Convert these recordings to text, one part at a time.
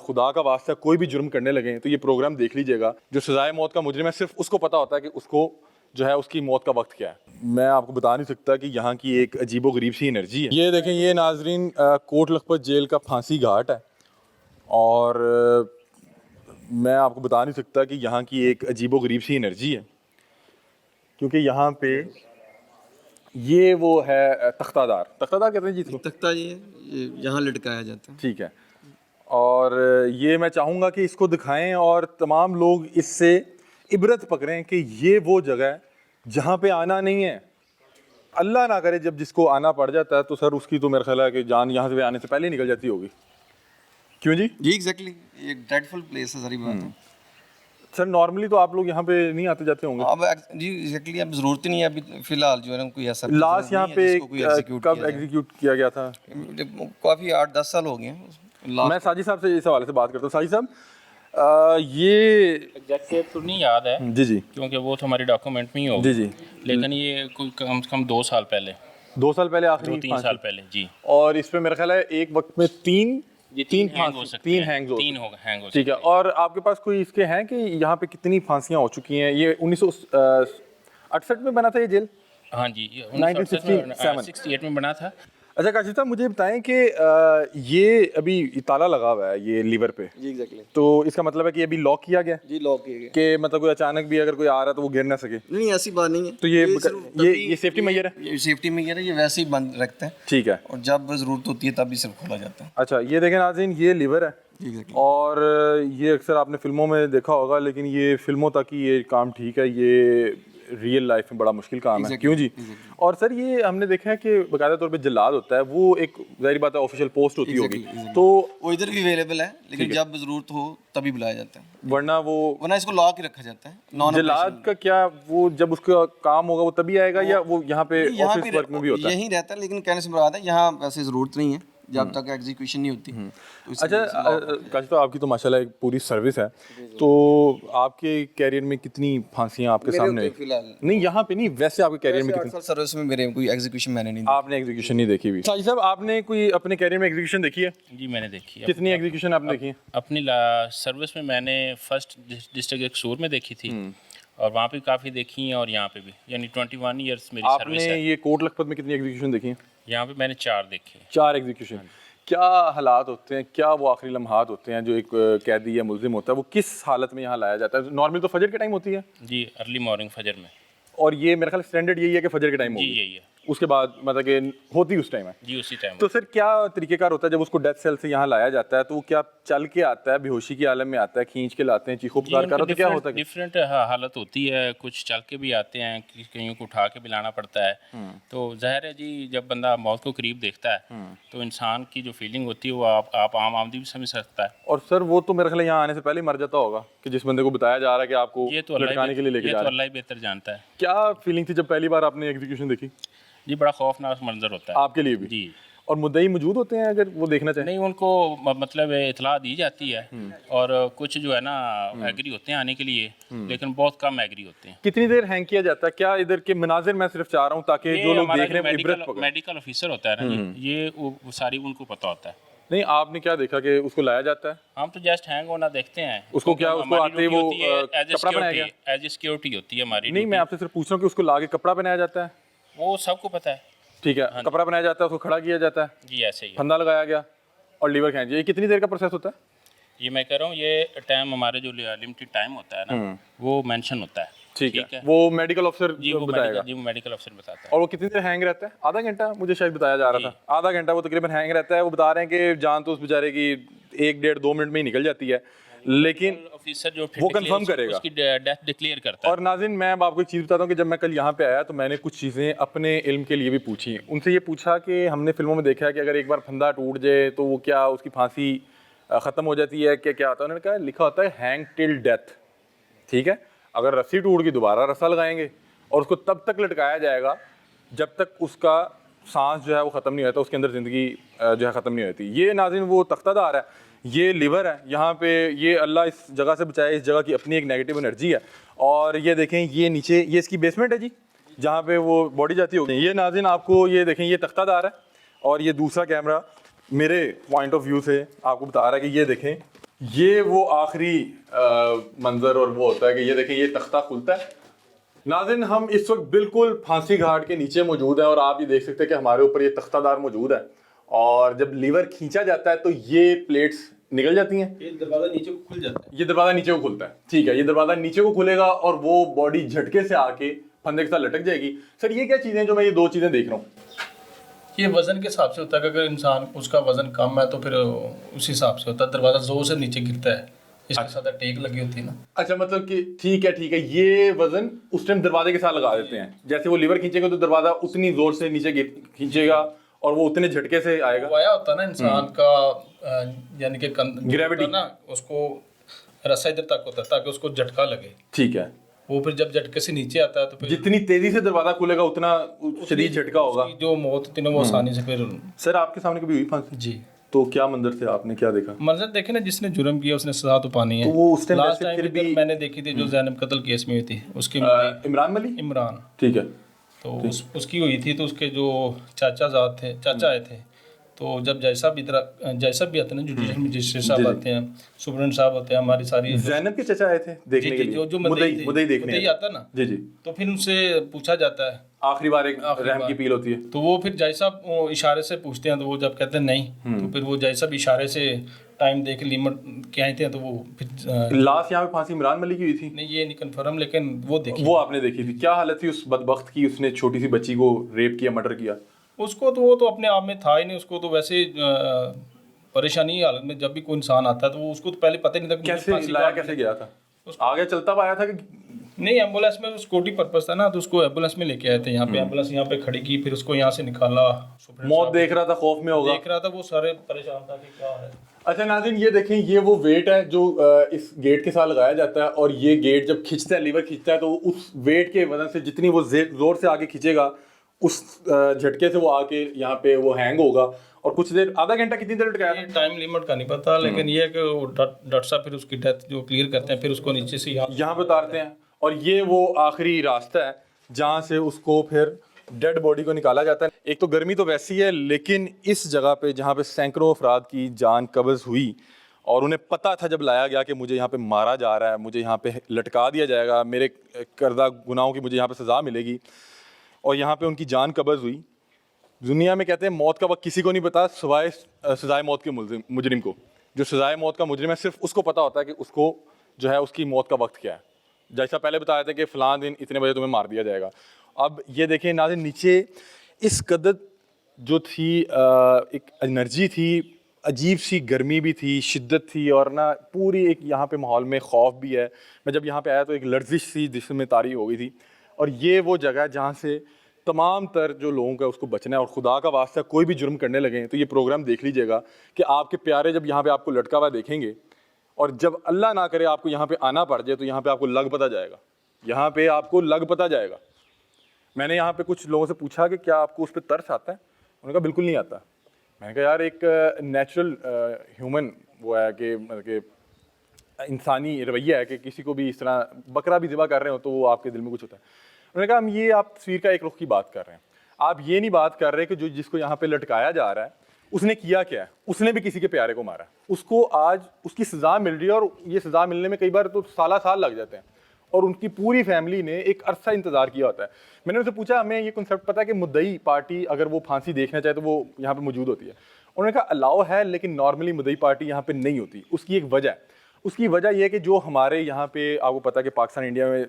खुदा का वास्ता कोई भी जुर्म करने लगे तो ये प्रोग्राम देख लीजिएगा। जो सजाए मौत का मुजरिम है सिर्फ उसको पता होता है कि उसको जो है उसकी मौत का वक्त क्या है। मैं आपको बता नहीं सकता कि यहाँ की एक अजीबो गरीब सी एनर्जी है। ये देखें, ये नाजरीन कोट लखपत जेल का फांसी घाट है और मैं आपको बता नहीं सकता कि यहाँ की एक अजीबो गरीब सी एनर्जी है, क्योंकि यहाँ पे ये वो है तख्तादार कहते हैं जी इसको। तख्ता ये यहाँ लटकाया जाता है। ठीक है, और ये मैं चाहूँगा कि इसको दिखाएं और तमाम लोग इससे इबरत पकड़ें कि ये वो जगह है जहाँ पे आना नहीं है। अल्लाह ना करे जब जिसको आना पड़ जाता है तो सर उसकी तो मेरा ख्याल है कि जान यहाँ से आने से पहले निकल जाती होगी। क्यों जी? जी एग्जैक्टली, एक ड्रेडफुल प्लेस है, सारी बात है। सर नॉर्मली तो आप लोग यहाँ पे नहीं आते जाते होंगे। अब जी एग्जैक्टली, अब जरूरत ही नहीं है अभी फिलहाल जो है ना, कोई ऐसा लास्ट यहाँ पे कब एग्जीक्यूट किया गया था? काफ़ी 8-10 साल हो गए हैं। मैं साजिद साहब से इस हवाले से बात करता हूँ। साजिद साहब ये एग्जैक्ट डेट तो नहीं याद है जी जी, क्योंकि वो तो हमारे डॉक्यूमेंट में ही होगा। जी जी, लेकिन ये कोई कम से कम 2 साल पहले, 2 साल पहले, आखिरी 2-3 साल पहले जी। और इस पे मेरा ख्याल है एक वक्त में तीन हैंग हो सकते हैं, हैंग हो हैंग हो ठीक है। और आपके पास कोई इसके हैं कि यहाँ पे कितनी फांसियाँ हो चुकी हैं? ये 1968 में बना था ये जेल? हाँ जी, 1967 में बना था। अच्छा काशिफ साहब, मुझे बताएं कि ये अभी ताला लगा हुआ है ये लीवर पे। जी एग्जैक्टली। तो इसका मतलब है कि अभी लॉक किया गया? जी लॉक किया गया, कि मतलब कोई अचानक भी अगर कोई आ रहा है तो वो गिर ना सके? नहीं ऐसी बात नहीं है। तो ये सेफ्टी मेजर है? ये सेफ्टी मेजर है, ये वैसे ही बंद रखते हैं। ठीक है। और जब ज़रूरत होती है तब ही सिर्फ खोला जाता है। अच्छा, ये देखें नाज़रीन, ये लीवर है Exactly. और ये अक्सर आपने फिल्मों में देखा होगा, लेकिन ये फिल्मों तक ही ये काम ठीक है, ये रियल लाइफ में बड़ा मुश्किल काम है। क्यों जी? और सर ये हमने देखा है कि बाकायदा तौर पे जल्लाद होता है, वो एक ज़ाहिर बात है ऑफिशियल पोस्ट होती होगी, तो वो इधर भी अवेलेबल है, लेकिन जब ज़रूरत हो तभी बुलाया जाता है, वरना इसको लॉक ही रखा जाता है। जल्लाद का क्या, वो जब उसका काम होगा वो तभी आएगा या वो यहाँ पे ऑफिस वर्क में भी होता है? यहीं रहता है, लेकिन कहने से मुराद है यहाँ वैसे ज़रूरत नहीं है जब तक एग्जीक्यूशन नहीं होती। तो अच्छा काशिफ, तो आपकी तो माशाल्लाह एक पूरी सर्विस है, तो आपके कैरियर में कितनी फांसियां आपके सामने आई? फिलहाल नहीं यहाँ पे नहीं, वैसे आपके कैरियर में कितनी? सर्विस में मेरे कोई एग्जीक्यूशन मैंने नहीं। आपने एग्जीक्यूशन नहीं देखी हुई? साजिद साहब, आपने कोई अपने कैरियर में एग्जीक्यूशन देखी है? जी मैंने देखी है। कितनी एग्जीक्यूशन आपने देखी है? अपनी सर्विस में मैंने फर्स्ट डिस्ट्रिक्ट एक्सूर में देखी थी और वहाँ पे काफ़ी देखी हैं, और यहाँ पे भी, यानी 21 ईयर्स मेरी सर्विस है। आपने ये कोट लखपत में कितनी एग्जीक्यूशन देखी है? यहाँ पे मैंने 4 देखे। 4 एग्जीक्यूशन। क्या हालात होते हैं, क्या वो आखिरी लम्हात होते हैं जो एक कैदी या मुल्जिम होता है, वो किस हालत में यहाँ लाया जाता है? नॉर्मल तो फजर के टाइम होती है जी, अर्ली मॉर्निंग फजर में। और ये मेरा ख्याल स्टैंडर्ड यही है कि फजर के टाइम जी होगी? यही है। उसके बाद मतलब कि होती उस टाइम है जी, उसी टाइम। तो सर क्या तरीकेकार होता है जब उसको डेथ सेल से यहाँ लाया जाता है? तो वो क्या चल के आता है, बेहोशी की आलम में आता है, खींच के लाते हैं, चीखों पुकार कर, तो क्या होता है? डिफरेंट हालत होती है, कुछ चल के भी आते हैं, कहीं को उठा के भी लाना पड़ता है। तो जाहिर है जी, जब बंदा मौत को करीब देखता है तो इंसान की जो फीलिंग होती है वो आप आम आदमी भी समझ सकता है। और सर वो तो मेरे ख्याल यहाँ आने से पहले ही मर जाता होगा कि जिस बंदे को बताया जा रहा है कि आपको लटकाने के लिए लेके जा रहा है। अल्लाह ही बेहतर जानता है। क्या फीलिंग थी जब पहली बार आपने एग्जीक्यूशन देखी? जी बड़ा खौफनाक मंजर होता है आपके लिए भी? जी। और मुद्दई मौजूद होते हैं अगर वो देखना चाहें? नहीं, उनको मतलब इतला दी जाती है और कुछ जो है ना एग्री होते हैं आने के लिए, लेकिन बहुत कम एग्री होते हैं। कितनी देर हैंग किया जाता है? क्या इधर के मनाजिर मैं सिर्फ चाह रहा हूँ ताकि जो लोग देख रहे हैं इबरत पकड़ें। मेडिकल ऑफिसर होता है ना, ये वो सारी उनको पता होता है। नहीं, आपने क्या देखा कि उसको लाया जाता है? हम तो जस्ट हैंग होना देखते हैं। उसको क्या, उसको आते ही वो कपड़ा बनाया गया? एज ए सिक्योरिटी होती है हमारी। नहीं, मैं आपसे सिर्फ पूछ रहा हूँ कि उसको ला के कपड़ा बनाया जाता है? वो सबको पता है। ठीक है, कपड़ा बनाया जाता है, उसको खड़ा किया जाता है जी, ऐसे ही फंदा लगाया गया और लीवर खींच। ये कितनी देर का प्रोसेस होता है? ये मैं कह रहा हूँ, ये टाइम हमारे जो लिमिटेड टाइम होता है ना, वो मेंशन होता है। ठीक है, वो मेडिकल ऑफिसर बताएगा। जी, वो मेडिकल ऑफिसर बताता है। और वो कितनी देर हैंग रहता है? आधा घंटा मुझे शायद बताया जा रहा था। आधा घंटा वो तकरीबन हैंग रहता है। वो बता रहे हैं कि जान तो उस बेचारे की 1-1.5-2 मिनट में ही निकल जाती है, लेकिन ऑफिसर जो वो कंफर्म करेगा, उसकी डेथ डिक्लेयर करता है। और नाज़रीन मैं आपको एक चीज़ बताता हूँ कि जब मैं कल यहाँ पे आया तो मैंने कुछ चीज़ें अपने इल्म के लिए भी पूछी। उनसे ये पूछा कि हमने फिल्मों में देखा है कि अगर एक बार फंदा टूट जाए तो वो क्या उसकी फांसी ख़त्म हो जाती है, क्या होता है? उन्होंने कहा लिखा होता है हैंग टिल डेथ। ठीक है, अगर रस्सी टूट गई दोबारा रस्सा लगाएंगे और उसको तब तक लटकाया जाएगा जब तक उसका सांस जो है वो ख़त्म नहीं होता, उसके अंदर ज़िंदगी जो है ख़त्म नहीं होती। ये नाज़रीन वो तख्तादार है, ये लिवर है यहाँ पे, ये अल्लाह इस जगह से बचाए, इस जगह की अपनी एक नेगेटिव एनर्जी है। और ये देखें, ये नीचे ये इसकी बेसमेंट है जी, जहाँ पे वो बॉडी जाती होगी। ये नाज़रीन आपको ये देखें, ये तख्तादार है और ये दूसरा कैमरा मेरे पॉइंट ऑफ व्यू से आपको बता रहा है कि ये देखें ये वो आखिरी मंजर और वो होता है कि ये देखें, ये तख्ता खुलता है। नाज़रीन, हम इस वक्त बिल्कुल फांसी घाट के नीचे मौजूद हैं और आप ये देख सकते हैं कि हमारे ऊपर ये तख्तादार मौजूद है, और जब लीवर खींचा जाता है तो ये प्लेट्स निकल जाती हैं। ये दरवाजा नीचे को खुल जाता है। ये दरवाजा नीचे को खुलता है, ठीक है, ये दरवाजा नीचे को खुलेगा और वो बॉडी झटके से आके फंदे के साथ लटक जाएगी। सर ये क्या चीज़ें जो मैं ये दो चीज़ें देख रहा हूँ? ये वजन के हिसाब से होता है कि अगर इंसान उसका वजन कम है तो फिर उस हिसाब से होता है, दरवाज़ा जोर से नीचे गिरता है, इसके साथ टेक लगी होती है ना। अच्छा, मतलब कि ठीक है, ये वजन उस टाइम दरवाजे के साथ लगा देते हैं, जैसे वो लीवर खींचेगा तो दरवाजा उतनी जोर से नीचे खींचेगा और वो उतने झटके से आएगा। वाया होता है ना इंसान का, यानी कि Gravity। ना, उसको रस्सा इधर तक होता है ताकि उसको झटका लगे। ठीक है, वो फिर जब झटके से नीचे आता है तो फिर जितनी तेजी से दरवाजा खुलेगा उतना शदीद झटका होगा। उसकी जो मौत होती है ना वो आसानी से फिर। सर आपके सामने कभी हुई फांसी? जी, तो क्या मंजर थे, आपने क्या देखा? मंजर देखे ना, जिसने जुर्म किया उसने सजा तो पानी है। तो वो उस टाइम लास्ट वैसे फिर टाइम भी मैंने देखी थी जो जैनब कत्ल केस में हुई थी, उसकी इमरान मली, इमरान, ठीक है, तो उसकी हुई थी। तो उसके जो चाचा आए थे, तो जब जैसा भी आते हैं ना, जुडिशल मजिस्ट्रेट साहब आते हैं, सुप्रीम साहब होते हैं, हमारी सारी जैनब के चचा आए थे देखने के लिए, जो मुदई देखने मुदई आता है ना, जी जी, तो फिर उनसे पूछा जाता है आखिरी बार एक रहम की अपील होती है, तो वो फिर जैसा वो इशारे से पूछते हैं, तो वो जब कहते हैं नहीं, तो फिर वो जैसा भी इशारे से टाइम दे के लिमिट कहते हैं, तो वो फिर लास्ट यहाँ पे फांसी इमरान मलिक की हुई थी। नहीं, ये नहीं कंफर्म, लेकिन वो देखी, वो आपने देखी थी। क्या हालत थी उस बदबख्त की, उसने छोटी सी बच्ची को रेप किया, मर्डर किया? उसको तो वो तो अपने आप में था ही नहीं, उसको तो वैसे परेशानी की हालत में जब भी कोई इंसान आता है तो वो उसको तो पहले पता ही नहीं था कि मुझे कैसे फांसी लाया, का- कैसे गया था? आगे चलता हुआ आया था कि नहीं, एम्बुलेंस में सिक्योरिटी पर्पस था ना, तो उसको एम्बुलेंस में लेके आए थे यहाँ पे, एम्बुलेंस यहाँ पे खड़ी की, फिर उसको यहाँ से निकाला। सुप्रीम मौत साहब देख रहा था, खौफ में होगा। देख रहा था, वो सारे परेशान था कि क्या है। अच्छा नाज़रीन, ये देखें, ये वो वेट है जो इस गेट के साथ लगाया जाता है, और ये गेट जब खींचता है, लीवर खींचता है, तो उस वेट के वजन से जितनी वो जोर से आगे खींचेगा, उस झटके से वो आके यहाँ पे वो हैंग होगा, और कुछ देर, आधा घंटा कितनी देर लटकाया था? ये टाइम लिमिट का नहीं पता, लेकिन ये है कि वो डॉक्टर साहब फिर उसकी डेथ जो क्लियर करते हैं, फिर उसको नीचे से यहाँ पे उतारते हैं, और ये वो आखिरी रास्ता है जहाँ से उसको फिर डेड बॉडी को निकाला जाता है। एक तो गर्मी तो वैसी है, लेकिन इस जगह पे जहाँ पे सैकड़ों अफराद की जान कब्ज़ हुई, और उन्हें पता था जब लाया गया कि मुझे यहाँ पे मारा जा रहा है, मुझे यहाँ पे लटका दिया जाएगा, मेरे करदा गुनाहों की मुझे यहाँ पे सज़ा मिलेगी, और यहाँ पे उनकी जान कब्ज़ हुई। दुनिया में कहते हैं मौत का वक्त किसी को नहीं पता सिवाय सज़ाए मौत के मुजरिम को। जो सज़ाए मौत का मुजरिम है, सिर्फ उसको पता होता है कि उसको जो है उसकी मौत का वक्त क्या है। जैसा पहले बताया था कि फ़लाँ दिन इतने बजे तुम्हें मार दिया जाएगा। अब ये देखें नाज़रीन, नीचे इस कदर जो थी एक एनर्जी थी, अजीब सी गर्मी भी थी, शिद्दत थी, और ना पूरी एक यहाँ पे माहौल में खौफ भी है। मैं जब यहाँ पे आया तो एक लर्जिश सी जिस्म में तारी हो गई थी। और ये वो जगह है जहाँ से तमाम तर जो लोगों का उसको बचना है, और खुदा का वास्ता कोई भी जुर्म करने लगे तो ये प्रोग्राम देख लीजिएगा कि आपके प्यारे जब यहाँ पे आपको लटका हुआ देखेंगे, और जब अल्लाह ना करे आपको यहाँ पे आना पड़ जाए, तो यहाँ पे आपको लग पता जाएगा, यहाँ पे आपको लग पता जाएगा। मैंने यहाँ पे कुछ लोगों से पूछा कि क्या आपको उस पर तरस आता है? उन्होंने कहा बिल्कुल नहीं आता। मैंने कहा यार, एक नेचुरल ह्यूमन वो है कि मतलब कि इंसानी रवैया है कि किसी को भी इस तरह बकरा भी ज़िबा कर रहे हो तो वो आपके दिल में कुछ होता है। उन्होंने कहा हम ये आप तस्वीर का एक रुख की बात कर रहे हैं, आप ये नहीं बात कर रहे कि जो जिसको यहाँ पे लटकाया जा रहा है उसने किया क्या है। उसने भी किसी के प्यारे को मारा, उसको आज उसकी सज़ा मिल रही है, और ये सज़ा मिलने में कई बार तो साल लग जाते हैं, और उनकी पूरी फैमिली ने एक अरसा इंतज़ार किया होता है। मैंने उनसे पूछा हमें ये कॉन्सेप्ट पता है कि मुद्दई पार्टी अगर वो फांसी देखना चाहे तो वो यहाँ पे मौजूद होती है? उन्होंने कहा अलाउ है, लेकिन नॉर्मली मुद्दई पार्टी यहाँ पे नहीं होती। उसकी एक वजह है, उसकी वजह यह है कि जो हमारे यहाँ पे आपको पता है कि पाकिस्तान इंडिया में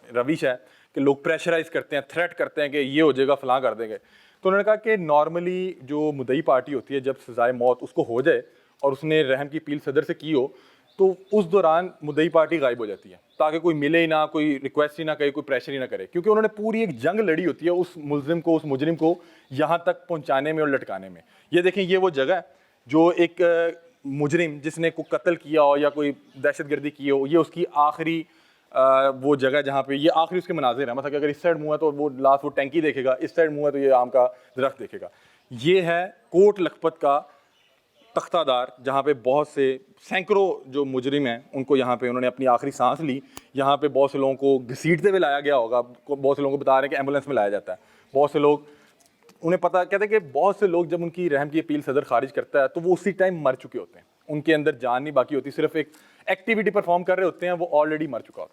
रविश है कि लोग प्रेशराइज करते हैं, थ्रेट करते हैं कि ये हो जाएगा, फलां कर देंगे। तो उन्होंने कहा कि नॉर्मली जो मुद्दई पार्टी होती है, जब सज़ाए मौत उसको हो जाए और उसने रहम की अपील सदर से की हो, तो उस दौरान मुद्दई पार्टी गायब हो जाती है, ताकि कोई मिले ही ना, कोई रिक्वेस्ट ही ना करे, कोई प्रेशर ही ना करे, क्योंकि उन्होंने पूरी एक जंग लड़ी होती है उस मुल्जिम को, उस मुजरिम को यहाँ तक पहुँचाने में और लटकाने में। ये देखें, ये वो जगह है जो एक मुजरिम जिसने कोई कत्ल किया हो या कोई दहशतगर्दी की हो, ये उसकी आखिरी वो जगह जहाँ पे ये आखिरी उसके मनाजिर है। मतलब अगर इस साइड मुँह है तो वो लास्ट वो टैंकी देखेगा, इस साइड मुँह है तो ये आम का दरख्त देखेगा। ये है कोट लखपत का तख्तादार, जहाँ पे बहुत से सैकड़ों जो मुजरिम हैं उनको यहाँ पे उन्होंने अपनी आखिरी सांस ली। यहाँ पे बहुत से लोगों को घसीटते हुए लाया गया होगा, बहुत से लोगों को बता रहे हैं कि एम्बुलेंस में लाया जाता है। बहुत से लोग उन्हें पता कहते हैं कि बहुत से लोग जब उनकी रहम की अपील सदर खारिज करता है तो वो उसी टाइम मर चुके होते हैं, उनके अंदर जान नहीं बाकी होती, सिर्फ एक एक्टिविटी परफॉर्म कर रहे होते हैं, वो ऑलरेडी मर चुका होता है।